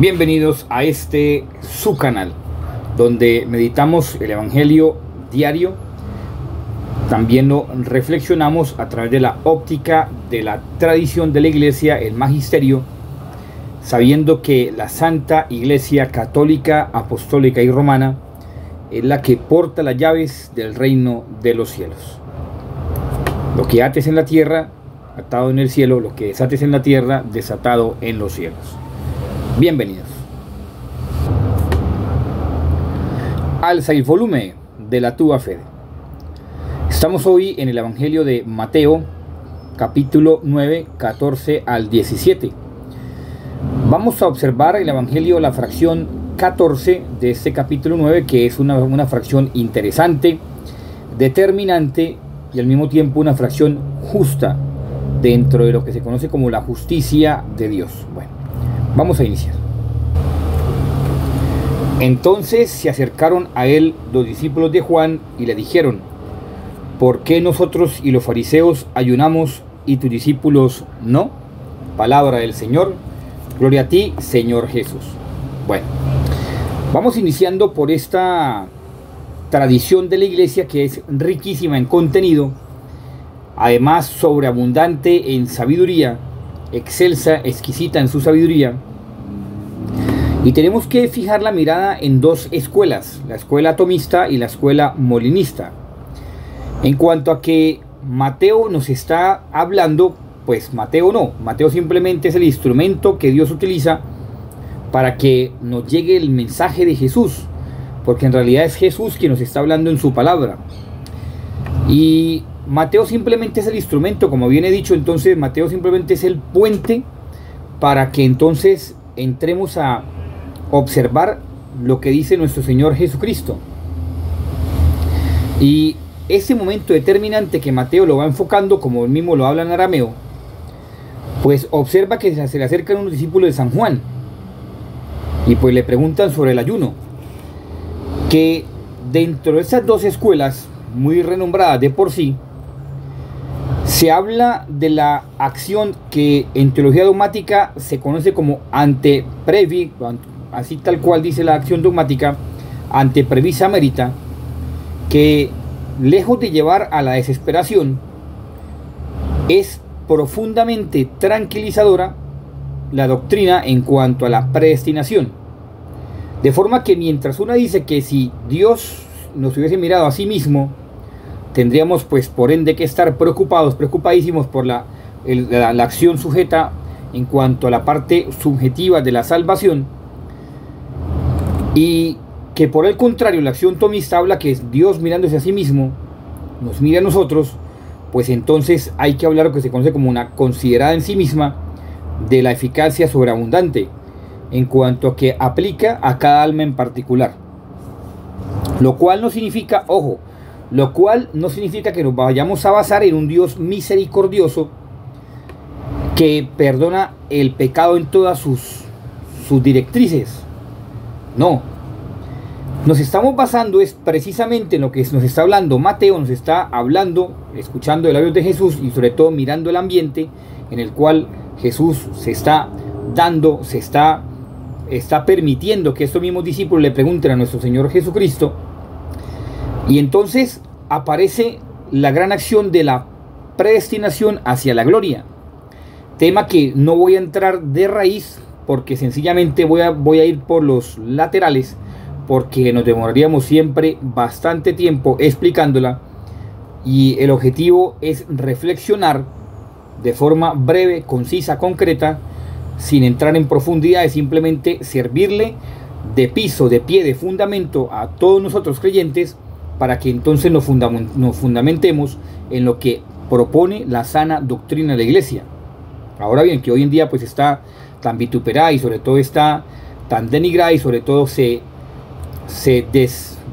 Bienvenidos a su canal, donde meditamos el Evangelio diario. También lo reflexionamos a través de la óptica de la tradición de la Iglesia, el magisterio, sabiendo que la Santa Iglesia Católica, Apostólica y Romana es la que porta las llaves del reino de los cielos. Lo que ates en la tierra, atado en el cielo; lo que desates en la tierra, desatado en los cielos. Bienvenidos. Alza il volume de la tua fede. Estamos hoy en el Evangelio de Mateo, capítulo 9, 14 al 17. Vamos a observar el Evangelio, la fracción 14 de este capítulo 9, que es una fracción interesante, determinante y al mismo tiempo una fracción justa dentro de lo que se conoce como la justicia de Dios. Bueno, vamos a iniciar. Entonces se acercaron a él los discípulos de Juan y le dijeron: ¿por qué nosotros y los fariseos ayunamos y tus discípulos no? Palabra del Señor. Gloria a ti, Señor Jesús. Bueno, vamos iniciando por esta tradición de la Iglesia, que es riquísima en contenido, además sobreabundante en sabiduría, excelsa, exquisita en su sabiduría. Y tenemos que fijar la mirada en dos escuelas: la escuela tomista y la escuela molinista. En cuanto a que Mateo nos está hablando, pues Mateo simplemente es el instrumento que Dios utiliza para que nos llegue el mensaje de Jesús, porque en realidad es Jesús quien nos está hablando en su palabra. Y Mateo simplemente es el instrumento, como bien he dicho. Entonces Mateo simplemente es el puente para que entonces entremos a observar lo que dice nuestro Señor Jesucristo. Y ese momento determinante que Mateo lo va enfocando, como él mismo lo habla en arameo, pues observa que se le acercan unos discípulos de San Juan y pues le preguntan sobre el ayuno, que dentro de esas dos escuelas muy renombradas de por sí, se habla de la acción que en teología dogmática se conoce como ante brevi, así tal cual dice la acción dogmática, ante previsa merita, que lejos de llevar a la desesperación, es profundamente tranquilizadora la doctrina en cuanto a la predestinación. De forma que mientras una dice que si Dios nos hubiese mirado a sí mismo, tendríamos pues por ende que estar preocupadísimos por la acción sujeta en cuanto a la parte subjetiva de la salvación, y que por el contrario la acción tomista habla que es Dios mirándose a sí mismo, nos mira a nosotros, pues entonces hay que hablar lo que se conoce como una considerada en sí misma de la eficacia sobreabundante, en cuanto a que aplica a cada alma en particular. Lo cual no significa, ojo, lo cual no significa que nos vayamos a basar en un Dios misericordioso que perdona el pecado en todas sus directrices. No, nos estamos basando es precisamente en lo que nos está hablando Mateo. Nos está hablando, escuchando de labios de Jesús y sobre todo mirando el ambiente en el cual Jesús se está dando, está permitiendo que estos mismos discípulos le pregunten a nuestro Señor Jesucristo. Y entonces aparece la gran acción de la predestinación hacia la gloria, tema que no voy a entrar de raíz, porque sencillamente voy a ir por los laterales, porque nos demoraríamos siempre bastante tiempo explicándola, y el objetivo es reflexionar de forma breve, concisa, concreta, sin entrar en profundidad, es simplemente servirle de piso, de pie, de fundamento a todos nosotros creyentes, para que entonces nos fundamentemos en lo que propone la sana doctrina de la Iglesia. Ahora bien, que hoy en día pues está tan vituperada y sobre todo está tan denigrada y sobre todo se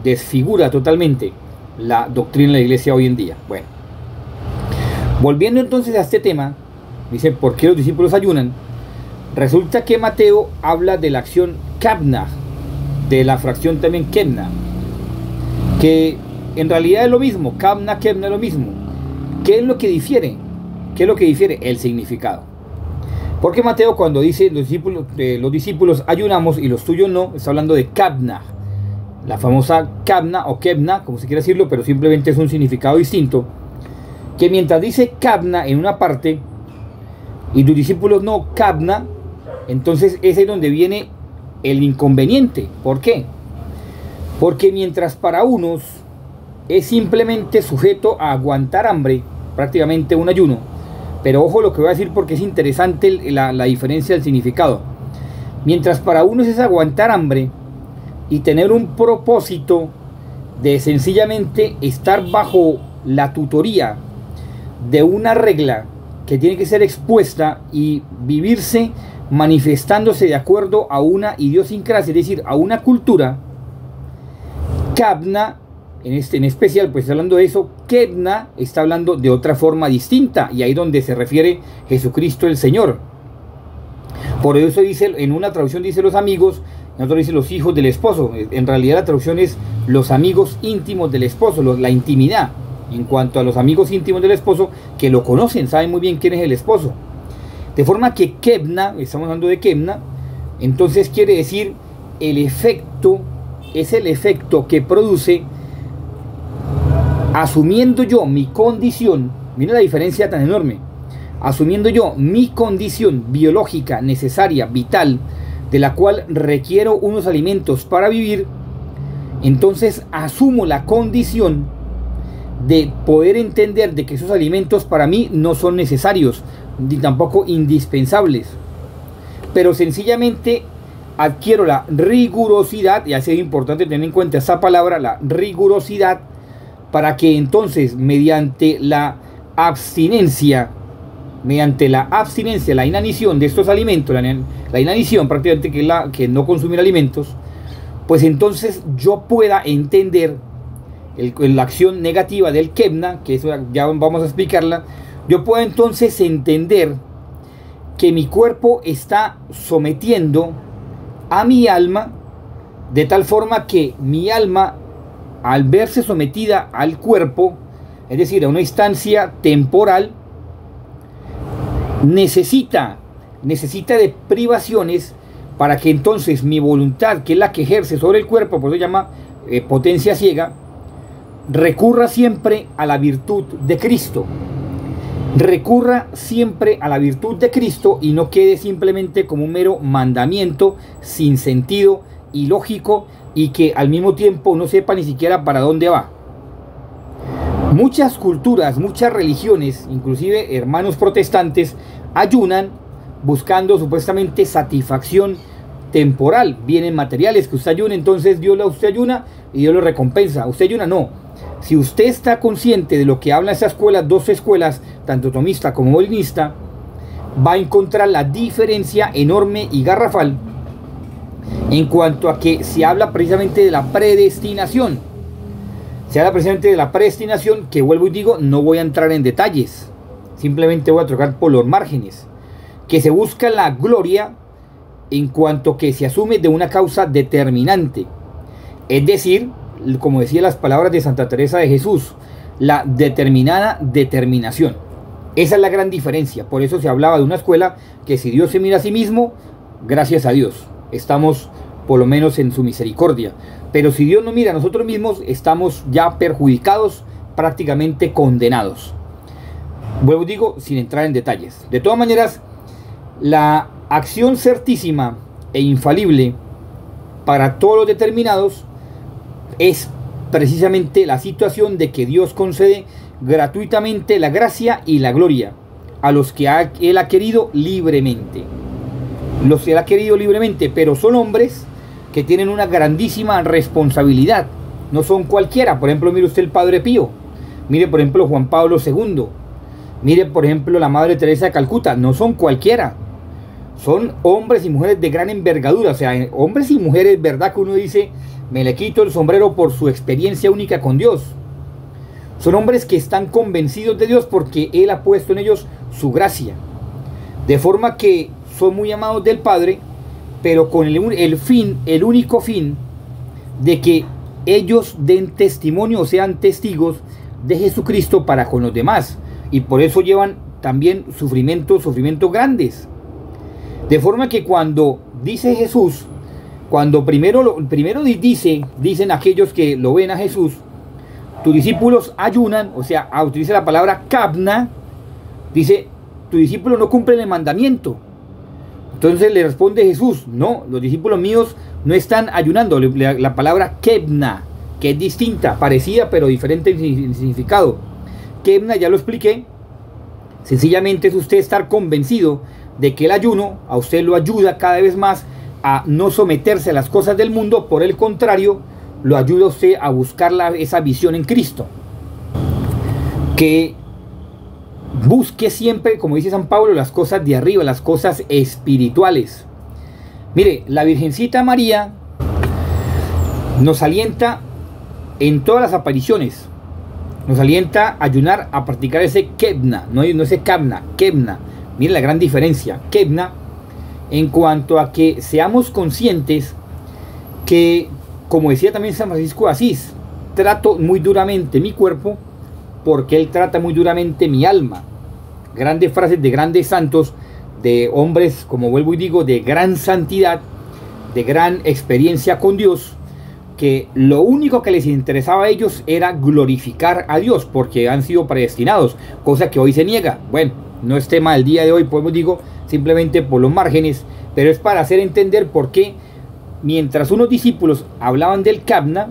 desfigura totalmente la doctrina de la Iglesia hoy en día. Bueno, volviendo entonces a este tema, dice ¿por qué los discípulos ayunan? Resulta que Mateo habla de la acción Kavna, de la fracción también Kemna, que en realidad es lo mismo. Kavna, Kemna es lo mismo. ¿Qué es lo que difiere? ¿Qué es lo que difiere? El significado. Porque Mateo, cuando dice los discípulos ayunamos y los tuyos no, está hablando de Kabna, la famosa Kabna o Kebna, como se quiera decirlo, pero simplemente es un significado distinto. Que mientras dice Kabna en una parte y tus discípulos no Kabna, entonces ese es donde viene el inconveniente. ¿Por qué? Porque mientras para unos es simplemente sujeto a aguantar hambre, prácticamente un ayuno, pero ojo lo que voy a decir porque es interesante la diferencia del significado. Mientras para unos es aguantar hambre y tener un propósito de sencillamente estar bajo la tutoría de una regla que tiene que ser expuesta y vivirse manifestándose de acuerdo a una idiosincrasia, es decir, a una cultura. Kabna, en especial, pues hablando de eso, Kebna está hablando de otra forma distinta, y ahí donde se refiere Jesucristo el Señor. Por eso dice, en una traducción dice los amigos, en otra dice los hijos del esposo. En realidad la traducción es los amigos íntimos del esposo, la intimidad. En cuanto a los amigos íntimos del esposo, que lo conocen, saben muy bien quién es el esposo. De forma que Kebna, estamos hablando de Kebna, entonces quiere decir el efecto, es el efecto que produce asumiendo yo mi condición. Mira la diferencia tan enorme. Asumiendo yo mi condición biológica necesaria, vital, de la cual requiero unos alimentos para vivir, entonces asumo la condición de poder entender de que esos alimentos para mí no son necesarios, ni tampoco indispensables, pero sencillamente adquiero la rigurosidad, y así es importante tener en cuenta esa palabra, la rigurosidad, para que entonces mediante la abstinencia, la inanición de estos alimentos, la inanición prácticamente, que es que no consumir alimentos, pues entonces yo pueda entender la acción negativa del Kebna, que eso ya vamos a explicarla. Yo puedo entonces entender que mi cuerpo está sometiendo a mi alma, de tal forma que mi alma, al verse sometida al cuerpo, es decir, a una instancia temporal, necesita de privaciones para que entonces mi voluntad, que es la que ejerce sobre el cuerpo, por eso se llama potencia ciega, recurra siempre a la virtud de Cristo. Recurra siempre a la virtud de Cristo y no quede simplemente como un mero mandamiento sin sentido, ilógico, y que al mismo tiempo no sepa ni siquiera para dónde va. Muchas culturas, muchas religiones, inclusive hermanos protestantes, ayunan buscando supuestamente satisfacción temporal, bienes materiales, que usted ayuna, entonces usted ayuna y Dios lo recompensa. Usted ayuna, no. Si usted está consciente de lo que habla esa escuela, dos escuelas, tanto tomista como molinista, va a encontrar la diferencia enorme y garrafal en cuanto a que se habla precisamente de la predestinación. Se habla precisamente de la predestinación, que vuelvo y digo, no voy a entrar en detalles, simplemente voy a tocar por los márgenes, que se busca la gloria en cuanto que se asume de una causa determinante, es decir, como decía las palabras de Santa Teresa de Jesús, la determinada determinación. Esa es la gran diferencia. Por eso se hablaba de una escuela que si Dios se mira a sí mismo, gracias a Dios, estamos por lo menos en su misericordia. Pero si Dios no mira a nosotros mismos, estamos ya perjudicados, prácticamente condenados. Vuelvo y digo, sin entrar en detalles. De todas maneras, la acción certísima e infalible para todos los determinados es precisamente la situación de que Dios concede gratuitamente la gracia y la gloria a los que Él ha querido libremente. Los que Él ha querido libremente, pero son hombres que tienen una grandísima responsabilidad. No son cualquiera. Por ejemplo, mire usted el Padre Pío. Mire, por ejemplo, Juan Pablo II. Mire, por ejemplo, la Madre Teresa de Calcuta. No son cualquiera. Son hombres y mujeres de gran envergadura. O sea, hombres y mujeres, ¿verdad? Que uno dice, me le quito el sombrero por su experiencia única con Dios. Son hombres que están convencidos de Dios porque Él ha puesto en ellos su gracia. De forma que son muy amados del Padre, pero con el único fin de que ellos den testimonio o sean testigos de Jesucristo para con los demás. Y por eso llevan también sufrimientos grandes. De forma que cuando dice Jesús, cuando primero dicen aquellos que lo ven a Jesús, tus discípulos ayunan, o sea, utiliza la palabra kabna, dice, tu discípulo no cumple el mandamiento. Entonces le responde Jesús, no, los discípulos míos no están ayunando. La palabra kebna, que es distinta, parecida pero diferente en significado. Kebna, ya lo expliqué, sencillamente es usted estar convencido de que el ayuno a usted lo ayuda cada vez más a no someterse a las cosas del mundo, por el contrario, lo ayuda a usted a buscar esa visión en Cristo. Que busque siempre, como dice San Pablo, las cosas de arriba, las cosas espirituales. Mire, la Virgencita María nos alienta en todas las apariciones, nos alienta a ayunar, a practicar ese kebna, no ese kabna, kebna. Mire la gran diferencia, kebna, en cuanto a que seamos conscientes que, como decía también San Francisco de Asís, trato muy duramente mi cuerpo porque él trata muy duramente mi alma. Grandes frases de grandes santos, de hombres, como vuelvo y digo, de gran santidad, de gran experiencia con Dios, que lo único que les interesaba a ellos era glorificar a Dios, porque han sido predestinados, cosa que hoy se niega. Bueno, no es tema del día de hoy, pues digo, simplemente por los márgenes, pero es para hacer entender por qué, mientras unos discípulos hablaban del kabna,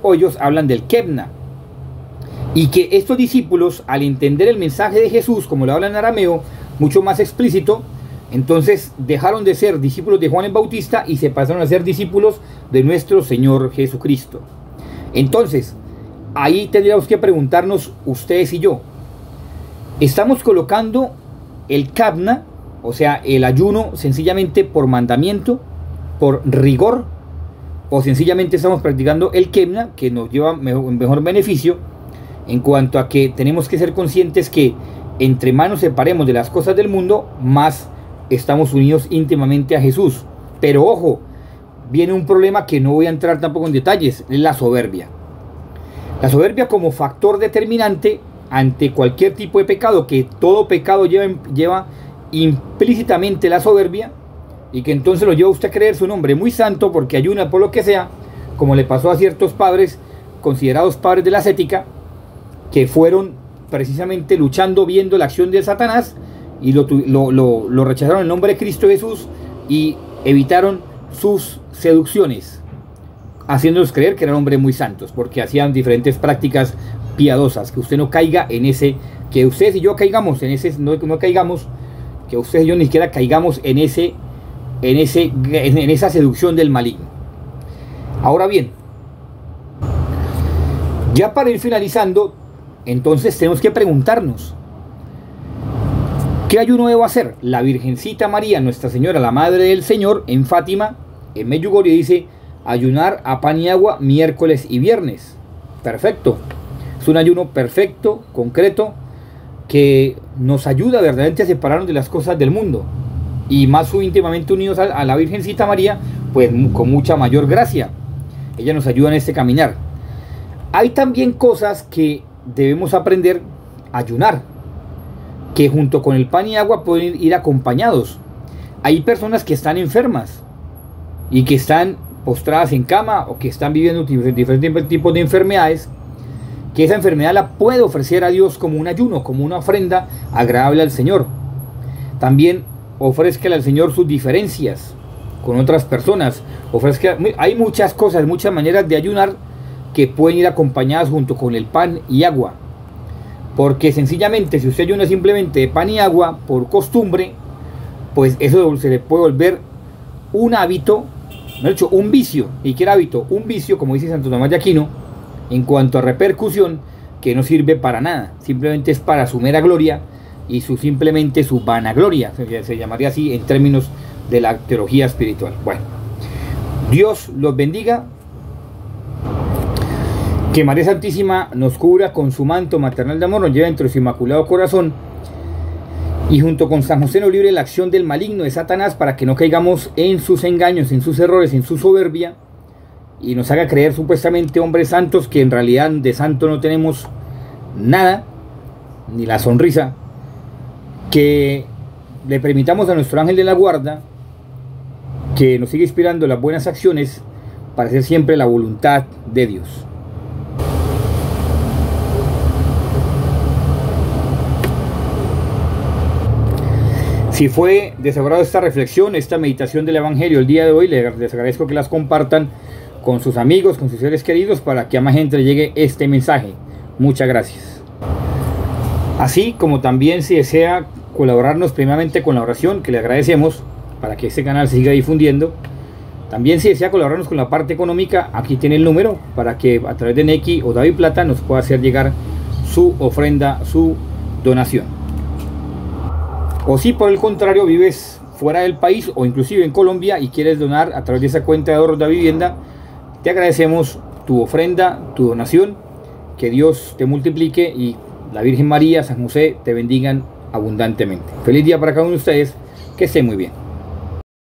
ellos hablan del kebna. Y que estos discípulos, al entender el mensaje de Jesús, como lo hablan en arameo, mucho más explícito, entonces dejaron de ser discípulos de Juan el Bautista y se pasaron a ser discípulos de nuestro Señor Jesucristo. Entonces, ahí tendríamos que preguntarnos ustedes y yo, ¿estamos colocando el kabna, o sea, el ayuno, sencillamente por mandamiento, por rigor, o sencillamente estamos practicando el kebna, que nos lleva mejor beneficio, en cuanto a que tenemos que ser conscientes que entre más nos separemos de las cosas del mundo, más estamos unidos íntimamente a Jesús? Pero ojo, viene un problema que no voy a entrar tampoco en detalles, es la soberbia. La soberbia como factor determinante ante cualquier tipo de pecado, que todo pecado lleva implícitamente la soberbia, y que entonces lo lleva a usted a creer su nombre muy santo porque ayuna por lo que sea, como le pasó a ciertos padres considerados padres de la ascética, que fueron precisamente luchando, viendo la acción de Satanás, y lo rechazaron en nombre de Cristo Jesús y evitaron sus seducciones, haciéndolos creer que eran hombres muy santos, porque hacían diferentes prácticas piadosas. Que usted no caiga en ese, que ustedes y yo caigamos en ese, no caigamos, que ustedes y yo ni siquiera caigamos en esa seducción del maligno. Ahora bien, ya para ir finalizando, entonces tenemos que preguntarnos, ¿qué ayuno debo hacer? La Virgencita María, Nuestra Señora, la Madre del Señor, en Fátima, en Medjugorje, dice ayunar a pan y agua miércoles y viernes. Perfecto. Es un ayuno perfecto, concreto, que nos ayuda verdaderamente a separarnos de las cosas del mundo. Y más íntimamente unidos a la Virgencita María, pues con mucha mayor gracia. Ella nos ayuda en este caminar. Hay también cosas que debemos aprender a ayunar, que junto con el pan y agua pueden ir acompañados. Hay personas que están enfermas y que están postradas en cama o que están viviendo diferentes tipos de enfermedades, que esa enfermedad la puede ofrecer a Dios como un ayuno, como una ofrenda agradable al Señor. También ofrézcale al Señor sus diferencias con otras personas. Hay muchas cosas, muchas maneras de ayunar que pueden ir acompañadas junto con el pan y agua. Porque sencillamente, si usted ayuna simplemente de pan y agua por costumbre, pues eso se le puede volver un hábito, de hecho, un vicio. ¿Y qué hábito? Un vicio, como dice Santo Tomás de Aquino, en cuanto a repercusión, que no sirve para nada. Simplemente es para su mera gloria y simplemente su vanagloria. Se llamaría así en términos de la teología espiritual. Bueno, Dios los bendiga. Que María Santísima nos cubra con su manto maternal de amor, nos lleve entre su inmaculado corazón, y junto con San José nos libre de la acción del maligno de Satanás, para que no caigamos en sus engaños, en sus errores, en su soberbia, y nos haga creer supuestamente hombres santos, que en realidad de santo no tenemos nada, ni la sonrisa. Que le permitamos a nuestro ángel de la guarda que nos siga inspirando las buenas acciones para hacer siempre la voluntad de Dios. Si fue de su agrado esta reflexión, esta meditación del Evangelio el día de hoy, les agradezco que las compartan con sus amigos, con sus seres queridos, para que a más gente le llegue este mensaje. Muchas gracias. Así como también si desea colaborarnos primeramente con la oración, que le agradecemos para que este canal se siga difundiendo. También si desea colaborarnos con la parte económica, aquí tiene el número para que a través de Nequi o David Plata nos pueda hacer llegar su ofrenda, su donación. O si por el contrario vives fuera del país o inclusive en Colombia y quieres donar a través de esa cuenta de ahorros de vivienda, te agradecemos tu ofrenda, tu donación. Que Dios te multiplique y la Virgen María, San José te bendigan abundantemente. Feliz día para cada uno de ustedes, que estén muy bien.